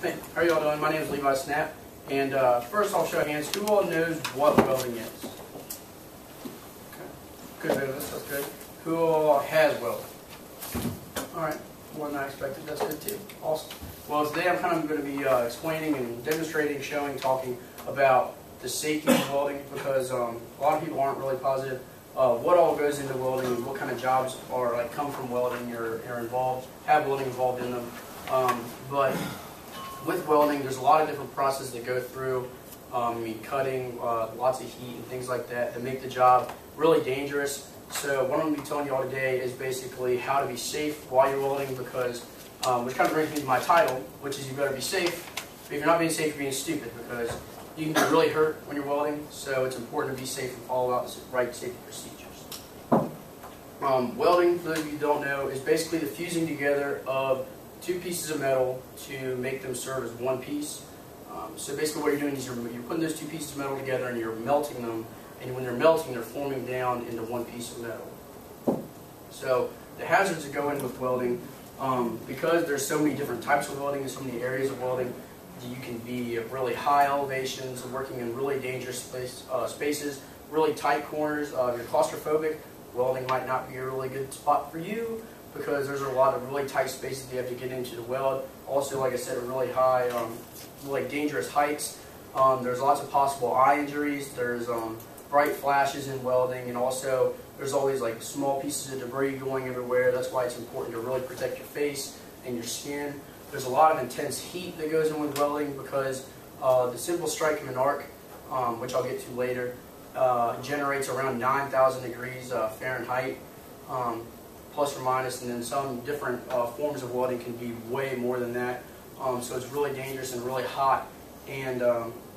Hey, how are y'all doing? My name is Levi Snapp, and first I'll show of hands. Who all knows what welding is? Okay. Good bit of this, that's good. Who all has welded? Alright, more than I expected, that's good too. Awesome. Well, today I'm kind of going to be explaining and demonstrating, showing, talking about the safety of welding, because a lot of people aren't really positive what all goes into welding and what kind of jobs are come from welding or are involved, have welding involved in them. But with welding, there's a lot of different processes that go through. Cutting, lots of heat and things like that make the job really dangerous. So what I'm going to be telling you all today is basically how to be safe while you're welding, because which kind of brings me to my title, which is you better be safe. But if you're not being safe, you're being stupid, because you can get really hurt when you're welding. So it's important to be safe and follow out the right safety procedures. Welding, for those of you who don't know, is basically the fusing together of two pieces of metal to make them serve as one piece. So basically what you're doing is you're putting those two pieces of metal together and you're melting them, and when they're melting, they're forming down into one piece of metal. So the hazards that go in with welding, because there's so many different types of welding and so many areas of welding, you can be at really high elevations, working in really dangerous spaces, really tight corners. If you're claustrophobic, welding might not be a really good spot for you, because there's a lot of really tight spaces that you have to get into to weld. Also, like I said, at really high, really dangerous heights. There's lots of possible eye injuries. There's bright flashes in welding, and also there's always small pieces of debris going everywhere. That's why it's important to really protect your face and your skin. There's a lot of intense heat that goes in with welding, because the simple strike of an arc, which I'll get to later, generates around 9,000 degrees Fahrenheit. Plus or minus, and then some different forms of welding can be way more than that. So it's really dangerous and really hot. And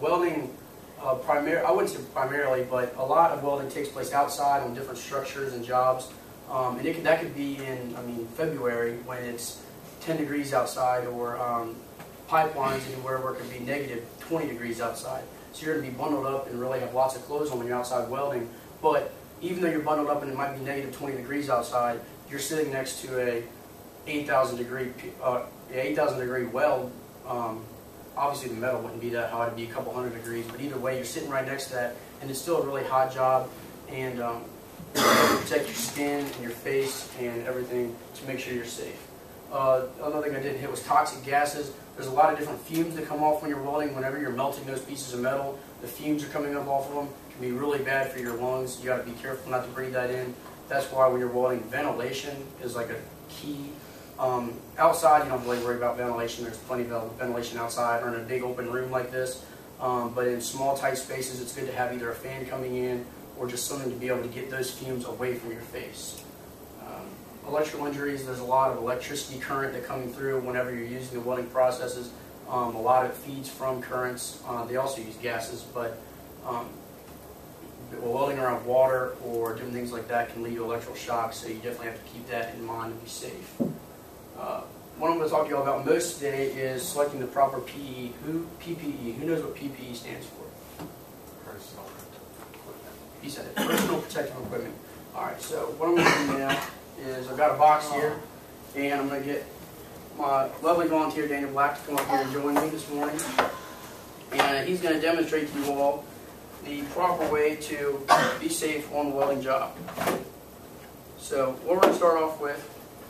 welding, I wouldn't say primarily, but a lot of welding takes place outside on different structures and jobs. And that could be in, February when it's 10 degrees outside, or pipelines anywhere where it could be negative 20 degrees outside. So you're going to be bundled up and really have lots of clothes on when you're outside welding. But even though you're bundled up and it might be negative 20 degrees outside, you're sitting next to a 8,000 degree weld. Obviously the metal wouldn't be that hot, it'd be a couple hundred degrees, but either way you're sitting right next to that, and it's still a really hot job. And you protect your skin and your face and everything to make sure you're safe. Another thing I didn't hit was toxic gases. There's a lot of different fumes that come off when you're welding. Whenever you're melting those pieces of metal, the fumes are coming up off of them. It can be really bad for your lungs. You got to be careful not to breathe that in. That's why when you're welding, ventilation is a key. Outside, you don't really worry about ventilation. There's plenty of ventilation outside or in a big open room like this. But in small, tight spaces, it's good to have either a fan coming in or just something to be able to get those fumes away from your face. Electrical injuries, there's a lot of electricity current that coming through whenever you're using the welding processes. A lot of it feeds from currents. They also use gases, but welding around water or doing things like that can lead to electrical shocks, so you definitely have to keep that in mind and be safe. What I'm going to talk to you all about most today is selecting the proper PPE. PPE. Who knows what PPE stands for? Personal protective equipment. He said it. Personal protective equipment. Alright, so what I'm going to do now is I've got a box here, and I'm going to get my lovely volunteer Daniel Black to come up here and join me this morning. And he's going to demonstrate to you all the proper way to be safe on the welding job. So what we're going to start off with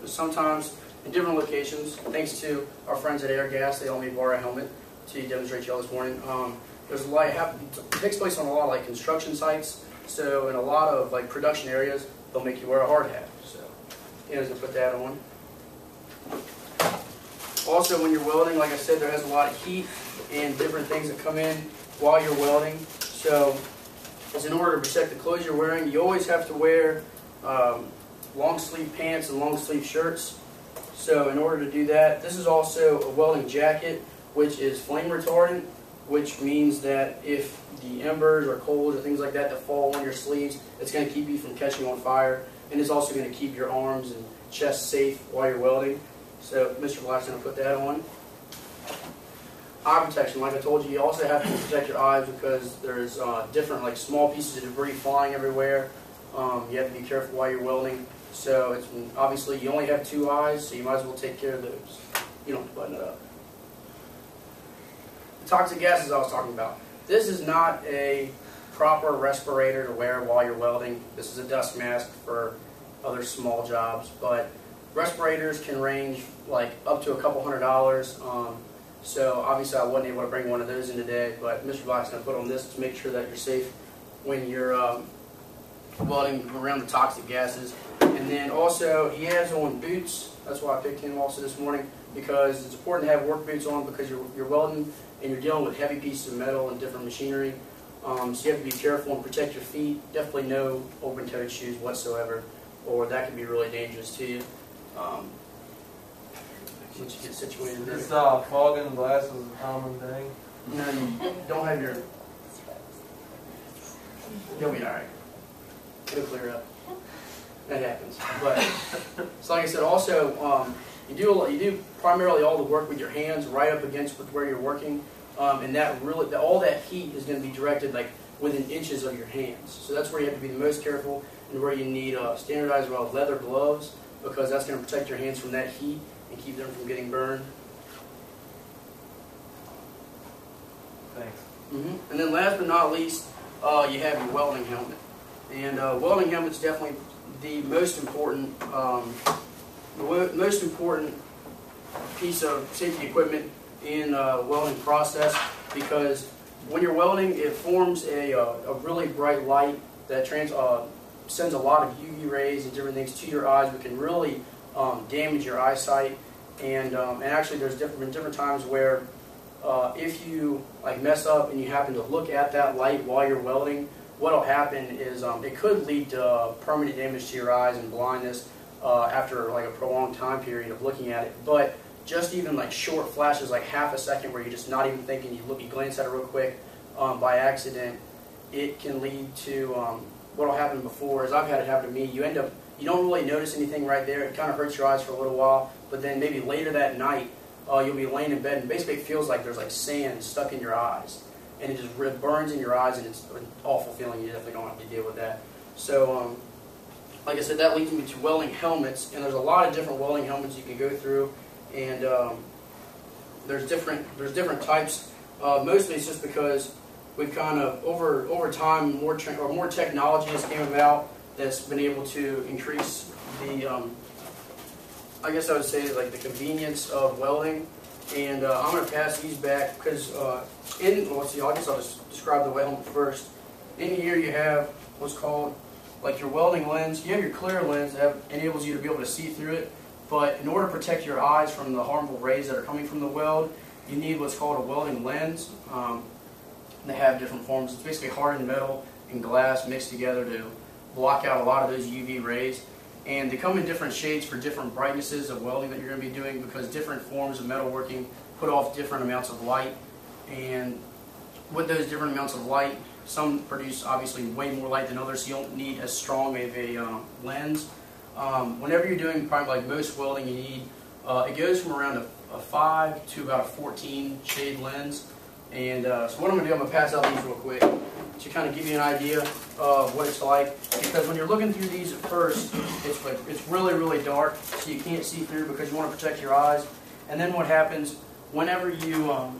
is sometimes in different locations, thanks to our friends at Air Gas, they all made borrow a helmet to demonstrate to y'all this morning. There's a lot it takes place on a lot of construction sites. So in a lot of production areas, they'll make you wear a hard hat. So Daniel's going to put that on. Also, when you're welding, like I said, there has a lot of heat and different things that come in while you're welding. So, in order to protect the clothes you're wearing, you always have to wear long sleeve pants and long sleeve shirts. So in order to do that, this is also a welding jacket, which is flame retardant, which means that if the embers or coals or things like that fall on your sleeves, it's going to keep you from catching on fire, and it's also going to keep your arms and chest safe while you're welding. So Mr. Black's going to put that on. Eye protection, like I told you, you also have to protect your eyes, because there's different small pieces of debris flying everywhere. You have to be careful while you're welding. So obviously you only have two eyes, so you might as well take care of those. You don't have to button it up. toxic gases I was talking about. This is not a proper respirator to wear while you're welding. This is a dust mask for other small jobs, but respirators can range like up to a couple $100. So obviously I wasn't able to bring one of those in today, but Mr. Black's going to put on this to make sure that you're safe when you're welding around the toxic gases. And then also he has on boots. That's why I picked him also this morning, because it's important to have work boots on because you're welding and you're dealing with heavy pieces of metal and different machinery. So you have to be careful and protect your feet. Definitely no open-toed shoes whatsoever, or that can be really dangerous to you. Once you get situated there. This fogging glasses is a common thing. No, you don't have your. You'll be all right. It'll clear up. That happens. But so, like I said, also you do primarily all the work with your hands, right up against where you're working, and that really all that heat is going to be directed like within inches of your hands. So that's where you have to be the most careful, and where you need standardized leather gloves, because that's going to protect your hands from that heat and keep them from getting burned. Thanks. And then last but not least, you have your welding helmet. And welding helmet's definitely the most important piece of safety equipment in welding process, because when you're welding, it forms a really bright light that sends a lot of UV rays and different things to your eyes, which can really damage your eyesight. And actually, there's different times where if you like mess up and you happen to look at that light while you're welding, what'll happen is it could lead to permanent damage to your eyes and blindness after like a prolonged time period of looking at it. But just even like short flashes, like half a second, where you're just not even thinking, you glance at it real quick by accident, it can lead to what'll happen before is I've had it happen to me. You don't really notice anything right there. It kind of hurts your eyes for a little while, but then maybe later that night you'll be laying in bed and basically it feels like there's like sand stuck in your eyes, and it just burns in your eyes, and it's an awful feeling. You definitely don't have to deal with that. So like I said, that leads me to welding helmets, and there's a lot of different welding helmets you can go through, and there's different types. Mostly it's just because we've kind of over time more technology has came about that's been able to increase the I guess I would say like the convenience of welding. And I'm going to pass these back because let's see, I guess I'll just describe the helmet first. In here you have what's called like your welding lens. You have your clear lens that enables you to be able to see through it, but in order to protect your eyes from the harmful rays that are coming from the weld, you need what's called a welding lens. They have different forms. It's basically hardened metal and glass mixed together to block out a lot of those UV rays. And they come in different shades for different brightnesses of welding that you're going to be doing, because different forms of metalworking put off different amounts of light. And with those different amounts of light, some produce obviously way more light than others, so you don't need as strong of a lens. Whenever you're doing probably like most welding, you need, it goes from around a 5 to about a 14 shade lens. And so what I'm going to do, I'm going to pass out these real quick to kind of give you an idea of what it's like. Because when you're looking through these at first, it's really, really dark, so you can't see through because you want to protect your eyes. And then what happens, whenever you